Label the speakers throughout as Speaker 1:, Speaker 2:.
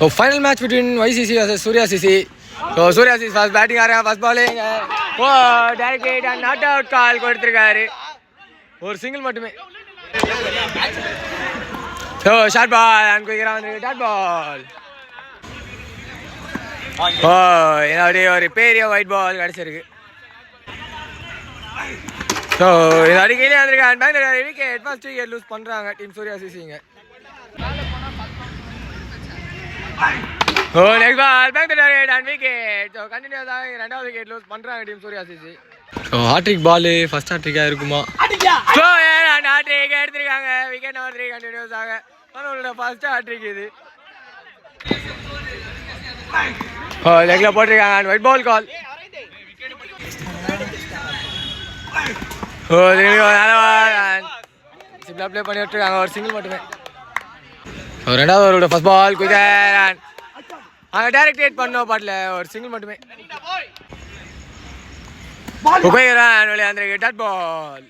Speaker 1: So final match between YCC versus Surya CC. So Surya CC first batting आ रहा है, first bowling है. वो direct hit and not out call கொடுத்திருக்காரு. ஒரு single மட்டுமே. So short ball and quick round dot ball. என்னோட ஒரு பெரிய ஒயிட் பால் கிடைச்சிருக்கு. ஸோ இது அடிக்கையிலே வந்திருக்காங்க. Bengaluru wicket first wicket lose பண்ணுறாங்க டீம் சூர்யா சிசிங்க. Oh next ball Bengaluru and wicket. So கண்டினியூஸாக ரெண்டாவது விக்கெட் லூஸ் பண்ணுறாங்க team Surya CC. So hat trick ball first ஹாட்ரிக்காக இருக்குமா? ஸோ ஹாட்ரிக் எடுத்திருக்காங்க. விக்கெட் நம்பர் 3 கண்டினியூஸாக அவங்களோட ஃபர்ஸ்ட் ஹாட்ரிக் இது. ஓ லெக்கில் போட்டிருக்காங்க அண்ட் ஒயிட் பால் கால். ஓ சிம்பிளாக ப்ளே பண்ணி விட்டுருக்காங்க. ஒரு சிங்கிள் மட்டுமே. ஸோ ரெண்டாவது அவரோட ஃபர்ஸ்ட் பால் குயிக்கர் அண்ட் அங்கே டைரக்ட் ஹிட் பண்ணோம் பாட்டில் ஒரு சிங்கிள் மட்டுமே. வெளியே வந்துருக்கு டாட் பால்.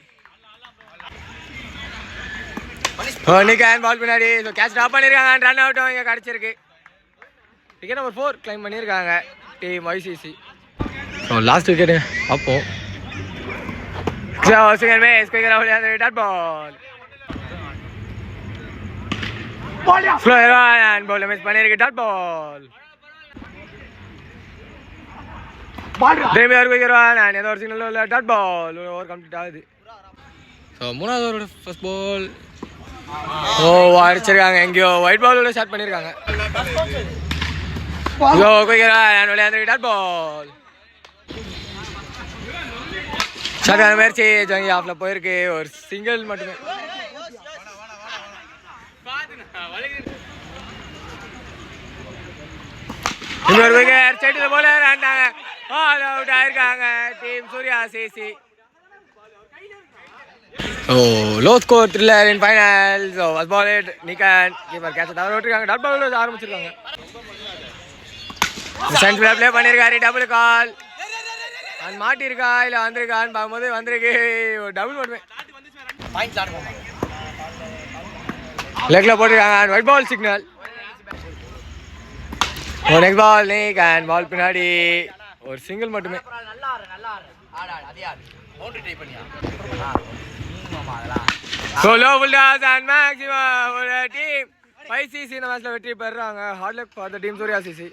Speaker 1: ஓ நிக்கன் பால் பின்னாடி. ஸோ கேட்ச் ட்ராப் பண்ணியிருக்காங்க. ரன் அவுட்டும் இங்கே கிடச்சிருக்கு. விக்கெட் நம்பர் 4 கிளைம் பண்ணியிருக்காங்க team YCC. So last wicket பார்ப்போம். செகண்ட் மேட்ச் குயிக்கர் வெளியே வந்துருக்கு dot ball. And ball miss பண்ணியிருக்கு டாட் பால். திரும்பி ஒரு குயிக்கர் அண்ட் ஏதோ ஒரு சிக்னல் இல்லை டாட் பால். ஓவர் கம்ப்ளீட் ஆகுது. ஸோ மூணாவது ஓவரோட ஃபர்ஸ்ட் பால். ஓ அடிச்சிருக்காங்க. எங்கேயோ ஒயிட் பாலோட ஸ்டார்ட் பண்ணியிருக்காங்க. ஸோ குயிக்கர் அண்ட் வெளியே வந்துருக்கு டாட் பால். சரியான முயற்சி. ஜங்கி ஆஃப்ல போயிருக்கு. ஒரு சிங்கிள் மட்டுமே. இன்னொரு விக்கெட் செட்டில் போல ஆண்டாங்க. ஆல் அவுட் ஆயிருக்காங்க team Surya CC. Oh low score thriller in final. So first ball hit நிக்கன் கீப்பர் கேட்ச் தவற விட்டுருக்காங்க. டாட் பால் ஆரம்பிச்சிருக்காங்க. சென்டர்ல ப்ளே பண்ணியிருக்காரு. டபுள் கால் அண்ட் மாட்டிருக்கா இல்லை வந்திருக்கான்னு பார்க்கும்போது வந்திருக்கு. ஒரு டபுள் மட்டுமே. லெக்ல போட்டிருக்காங்க. Wide ball signal. ஒரு next ball nick and ball பின்னாடி ஒரு சிங்கிள் மட்டுமே. மேக்ஸிமம் ஒரு டீம் YCC இந்த மேட்ச்ல வெற்றி பெறாங்க. Hard luck for the team Surya CC.